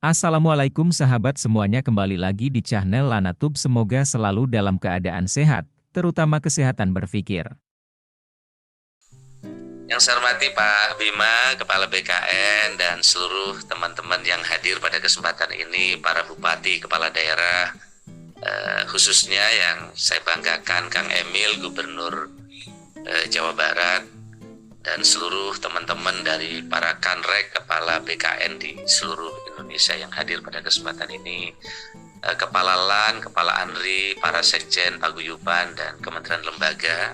Assalamualaikum sahabat semuanya, kembali lagi di channel Lanatub. Semoga selalu dalam keadaan sehat, terutama kesehatan berpikir. Yang saya hormati Pak Bima, Kepala BKN, dan seluruh teman-teman yang hadir pada kesempatan ini, para bupati, kepala daerah, khususnya yang saya banggakan Kang Emil, Gubernur Jawa Barat, dan seluruh teman-teman dari para Kanrek, Kepala BKN di seluruh Indonesia yang hadir pada kesempatan ini, Kepala LAN, Kepala ANRI, para Sekjen, Paguyuban, dan Kementerian Lembaga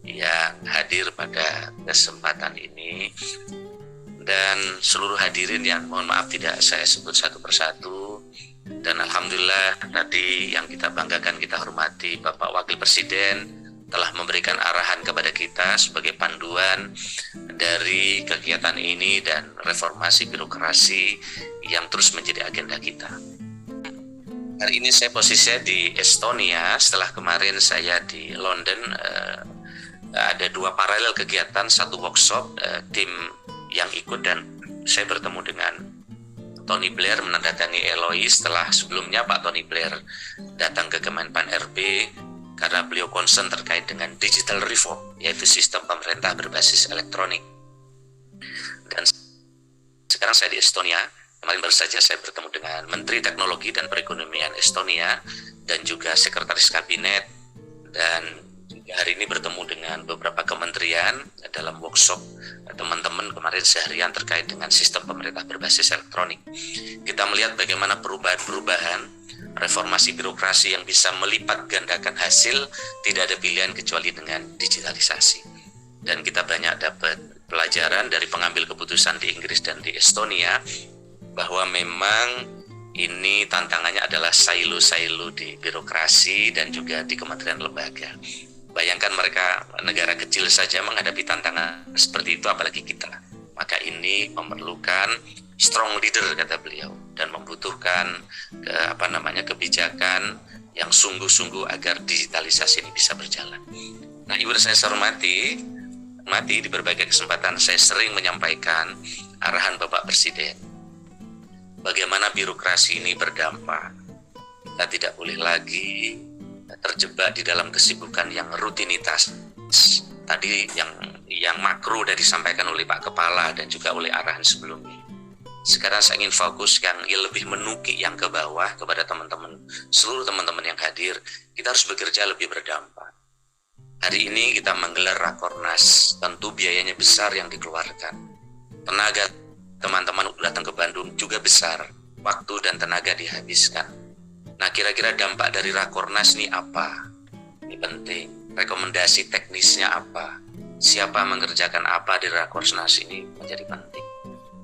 yang hadir pada kesempatan ini, dan seluruh hadirin yang mohon maaf tidak saya sebut satu persatu. Dan alhamdulillah tadi yang kita banggakan, kita hormati, Bapak Wakil Presiden telah memberikan arahan kepada kita sebagai panduan dari kegiatan ini dan reformasi birokrasi yang terus menjadi agenda kita. Hari ini saya posisinya di Estonia, setelah kemarin saya di London. Ada dua paralel kegiatan, satu workshop tim yang ikut, dan saya bertemu dengan Tony Blair menandatangani LOI setelah sebelumnya Pak Tony Blair datang ke Kemenpan RB karena beliau concern terkait dengan digital reform, yaitu sistem pemerintah berbasis elektronik. Dan sekarang saya di Estonia. Kemarin baru saja saya bertemu dengan Menteri Teknologi dan Perekonomian Estonia dan juga Sekretaris Kabinet, dan hari ini bertemu dengan beberapa kementerian dalam workshop teman-teman kemarin seharian terkait dengan sistem pemerintah berbasis elektronik. Kita melihat bagaimana perubahan-perubahan reformasi birokrasi yang bisa melipat gandakan hasil, tidak ada pilihan kecuali dengan digitalisasi. Dan kita banyak dapat pelajaran dari pengambil keputusan di Inggris dan di Estonia bahwa memang ini tantangannya adalah silo-silo di birokrasi dan juga di kementerian lembaga. Bayangkan mereka negara kecil saja menghadapi tantangan seperti itu, apalagi kita. Maka ini memerlukan strong leader, kata beliau, dan membutuhkan kebijakan yang sungguh-sungguh agar digitalisasi ini bisa berjalan. Nah, Ibu dan saya hormati, di berbagai kesempatan saya sering menyampaikan arahan Bapak Presiden. Bagaimana birokrasi ini berdampak. Kita tidak boleh lagi terjebak di dalam kesibukan yang rutinitas. Tadi yang makro sudah disampaikan oleh Pak Kepala dan juga oleh arahan sebelumnya. Sekarang saya ingin fokuskan lebih menukik yang ke bawah kepada teman-teman, seluruh teman-teman yang hadir. Kita harus bekerja lebih berdampak. Hari ini kita menggelar Rakornas, tentu biayanya besar yang dikeluarkan. Tenaga teman-teman datang ke Bandung juga besar, waktu dan tenaga dihabiskan. Nah, kira-kira dampak dari Rakornas ini apa? Ini penting. Rekomendasi teknisnya apa? Siapa mengerjakan apa di Rakornas ini menjadi penting.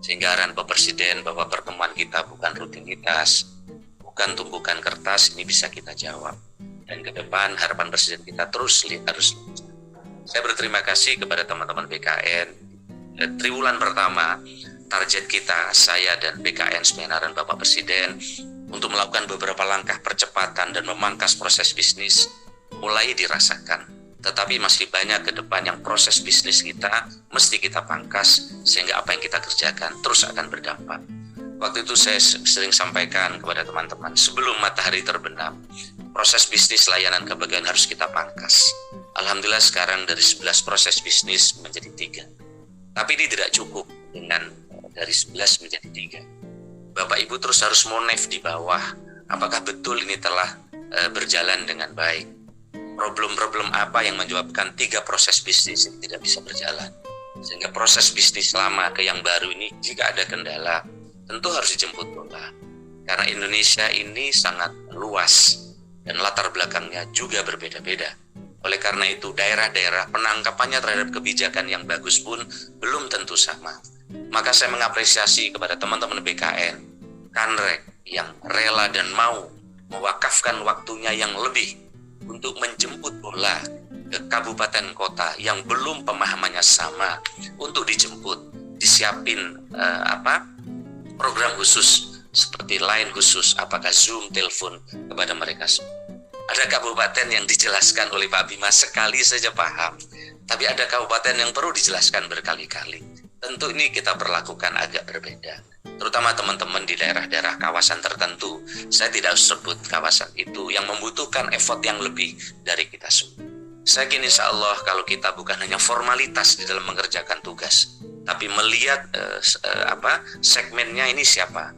Sehingga arahan Bapak Presiden bahwa pertemuan kita bukan rutinitas, bukan tumpukan kertas, ini bisa kita jawab. Dan ke depan harapan Presiden kita terus harus. Saya berterima kasih kepada teman-teman BKN. Triwulan pertama, target kita, saya dan BKN sebenarnya Bapak Presiden, untuk melakukan beberapa langkah percepatan dan memangkas proses bisnis mulai dirasakan. Tetapi masih banyak ke depan yang proses bisnis kita mesti kita pangkas sehingga apa yang kita kerjakan terus akan berdampak. Waktu itu saya sering sampaikan kepada teman-teman, sebelum matahari terbenam, proses bisnis layanan kebagian harus kita pangkas. Alhamdulillah sekarang dari 11 proses bisnis menjadi 3. Tapi ini tidak cukup dengan dari 11 menjadi 3. Bapak Ibu terus harus monef di bawah, apakah betul ini telah berjalan dengan baik. Problem-problem apa yang menyebabkan 3 proses bisnis ini tidak bisa berjalan. Sehingga proses bisnis lama ke yang baru ini jika ada kendala, tentu harus dijemput bola. Karena Indonesia ini sangat luas dan latar belakangnya juga berbeda-beda. Oleh karena itu daerah-daerah penangkapannya terhadap kebijakan yang bagus pun belum tentu sama. Maka saya mengapresiasi kepada teman-teman BKN, Kanrek yang rela dan mau mewakafkan waktunya yang lebih untuk menjemput bola ke kabupaten kota yang belum pemahamannya sama, untuk dijemput, disiapin program khusus seperti line khusus, apakah Zoom, telepon kepada mereka semua. Ada kabupaten yang dijelaskan oleh Pak Bima sekali saja paham, tapi ada kabupaten yang perlu dijelaskan berkali-kali. Tentu ini kita perlakukan agak berbeda. terutama teman-teman di daerah-daerah kawasan tertentu. Saya tidak sebut kawasan itu yang membutuhkan effort yang lebih dari kita semua. Saya yakin insya Allah kalau kita bukan hanya formalitas di dalam mengerjakan tugas, tapi melihat segmennya ini siapa,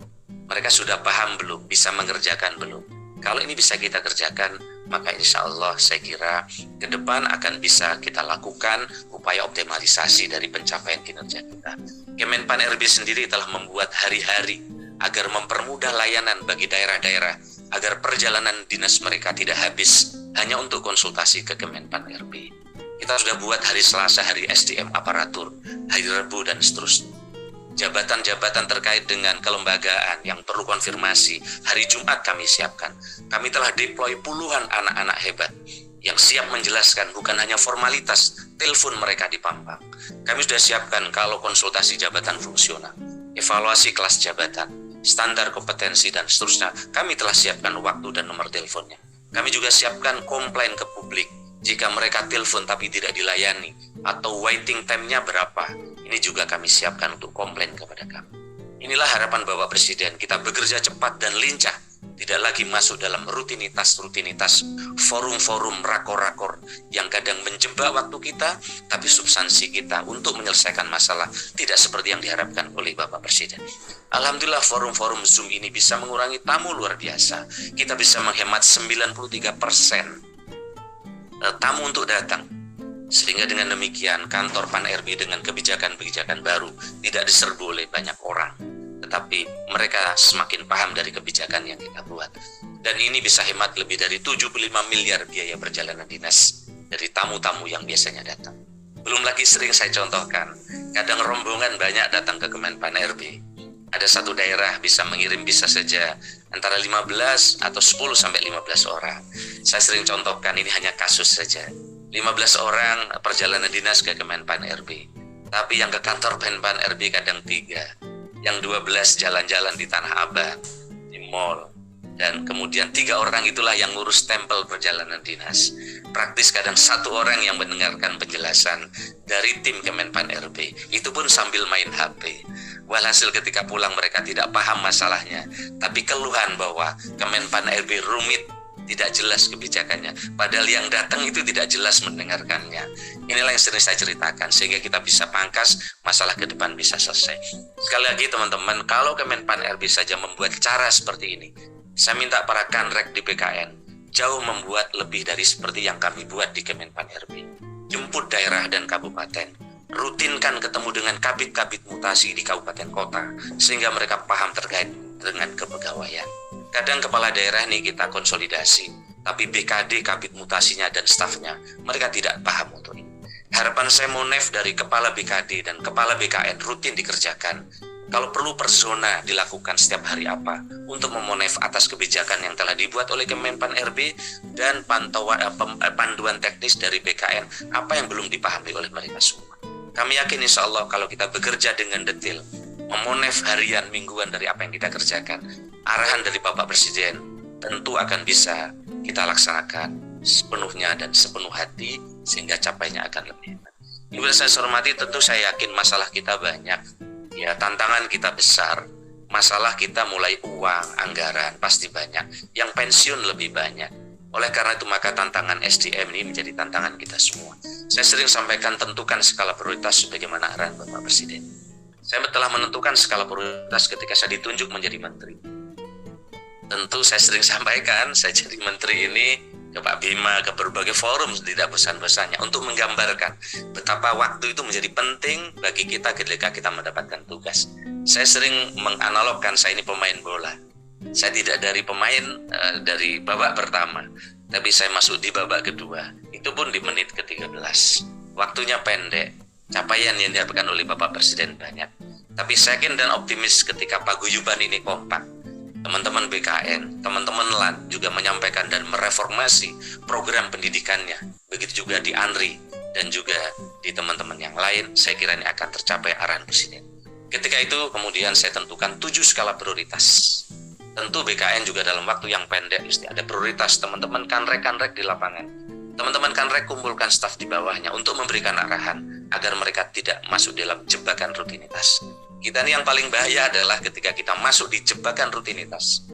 mereka sudah paham belum, bisa mengerjakan belum. Kalau ini bisa kita kerjakan, maka insya Allah saya kira ke depan akan bisa kita lakukan upaya optimalisasi dari pencapaian kinerja kita. Kemenpan RB sendiri telah membuat hari-hari agar mempermudah layanan bagi daerah-daerah, agar perjalanan dinas mereka tidak habis hanya untuk konsultasi ke Kemenpan RB. Kita sudah buat hari Selasa, hari SDM aparatur, hari Rabu dan seterusnya. Jabatan-jabatan terkait dengan kelembagaan yang perlu konfirmasi, hari Jumat kami siapkan. Kami telah deploy puluhan anak-anak hebat yang siap menjelaskan, bukan hanya formalitas, telepon mereka di Pampang. Kami sudah siapkan kalau konsultasi jabatan fungsional, evaluasi kelas jabatan, standar kompetensi dan seterusnya. Kami telah siapkan waktu dan nomor teleponnya. Kami juga siapkan komplain ke publik jika mereka telepon tapi tidak dilayani, atau waiting time-nya berapa. Ini juga kami siapkan untuk komplain kepada kami. Inilah harapan Bapak Presiden, kita bekerja cepat dan lincah, tidak lagi masuk dalam rutinitas, forum-forum, rakor-rakor yang kadang menjebak waktu kita, tapi substansi kita untuk menyelesaikan masalah tidak seperti yang diharapkan oleh Bapak Presiden. Alhamdulillah forum-forum Zoom ini bisa mengurangi tamu luar biasa. Kita bisa menghemat 93% tamu untuk datang. Sehingga dengan demikian kantor Pan RB dengan kebijakan-kebijakan baru tidak diserbu oleh banyak orang, tetapi mereka semakin paham dari kebijakan yang kita buat. Dan ini bisa hemat lebih dari 75 miliar biaya perjalanan dinas dari tamu-tamu yang biasanya datang. Belum lagi sering saya contohkan, kadang rombongan banyak datang ke Kemenpan RB. Ada satu daerah bisa mengirim bisa saja antara 15 atau 10 sampai 15 orang. Saya sering contohkan, ini hanya kasus saja. 15 orang perjalanan dinas ke Kemenpan RB. Tapi yang ke kantor Kemenpan RB kadang 3. Yang 12 jalan-jalan di Tanah Abang, di mall. Dan kemudian 3 orang itulah yang ngurus stempel perjalanan dinas. Praktis kadang 1 orang yang mendengarkan penjelasan dari tim Kemenpan RB. Itu pun sambil main HP. Walhasil ketika pulang mereka tidak paham masalahnya. Tapi keluhan bahwa Kemenpan RB rumit, tidak jelas kebijakannya, padahal yang datang itu tidak jelas mendengarkannya. Inilah yang sering saya ceritakan, sehingga kita bisa pangkas masalah ke depan bisa selesai. Sekali lagi teman-teman, kalau Kemenpan RB saja membuat cara seperti ini, saya minta para kanrek di PKN jauh membuat lebih dari seperti yang kami buat di Kemenpan RB. Jemput daerah dan kabupaten, rutinkan ketemu dengan kabit-kabit mutasi di kabupaten kota, sehingga mereka paham terkait dengan kepegawaian. Kadang kepala daerah nih kita konsolidasi, tapi BKD, kabit mutasinya dan stafnya, mereka tidak paham untuk ini. Harapan saya monef dari kepala BKD dan kepala BKN rutin dikerjakan. Kalau perlu per zona dilakukan setiap hari apa, untuk memonef atas kebijakan yang telah dibuat oleh Kemenpan RB dan panduan teknis dari BKN, apa yang belum dipahami oleh mereka semua. Kami yakin insya Allah kalau kita bekerja dengan detail, memonef harian, mingguan dari apa yang kita kerjakan, arahan dari Bapak Presiden tentu akan bisa kita laksanakan sepenuhnya dan sepenuh hati, sehingga capainya akan lebih hebat. Ibu dan saya hormati, tentu saya yakin masalah kita banyak, ya tantangan kita besar, masalah kita mulai uang, anggaran pasti banyak, yang pensiun lebih banyak. Oleh karena itu maka tantangan SDM ini menjadi tantangan kita semua. Saya sering sampaikan tentukan skala prioritas sebagaimana arahan Bapak Presiden. Saya telah menentukan skala prioritas ketika saya ditunjuk menjadi menteri. Tentu saya sering sampaikan, saya jadi menteri ini ke Pak Bima, ke berbagai forum tidak bosan-bosannya untuk menggambarkan betapa waktu itu menjadi penting bagi kita ketika kita mendapatkan tugas. Saya sering menganalogkan saya ini pemain bola. Saya tidak dari pemain dari babak pertama, tapi saya masuk di babak kedua. Itu pun di menit ke-13. Waktunya pendek, capaian yang didapatkan oleh Bapak Presiden banyak. Tapi saya yakin dan optimis ketika paguyuban ini kompak, teman-teman BKN, teman-teman LAN juga menyampaikan dan mereformasi program pendidikannya. Begitu juga di ANRI dan juga di teman-teman yang lain, saya kira ini akan tercapai arahan Presiden. Ketika itu kemudian saya tentukan 7 skala prioritas. Tentu BKN juga dalam waktu yang pendek mesti ada prioritas. Teman-teman kanrek-kanrek di lapangan, teman-teman kanrek kumpulkan staf di bawahnya untuk memberikan arahan agar mereka tidak masuk dalam jebakan rutinitas. Kita ini yang paling bahaya adalah ketika kita masuk di jebakan rutinitas.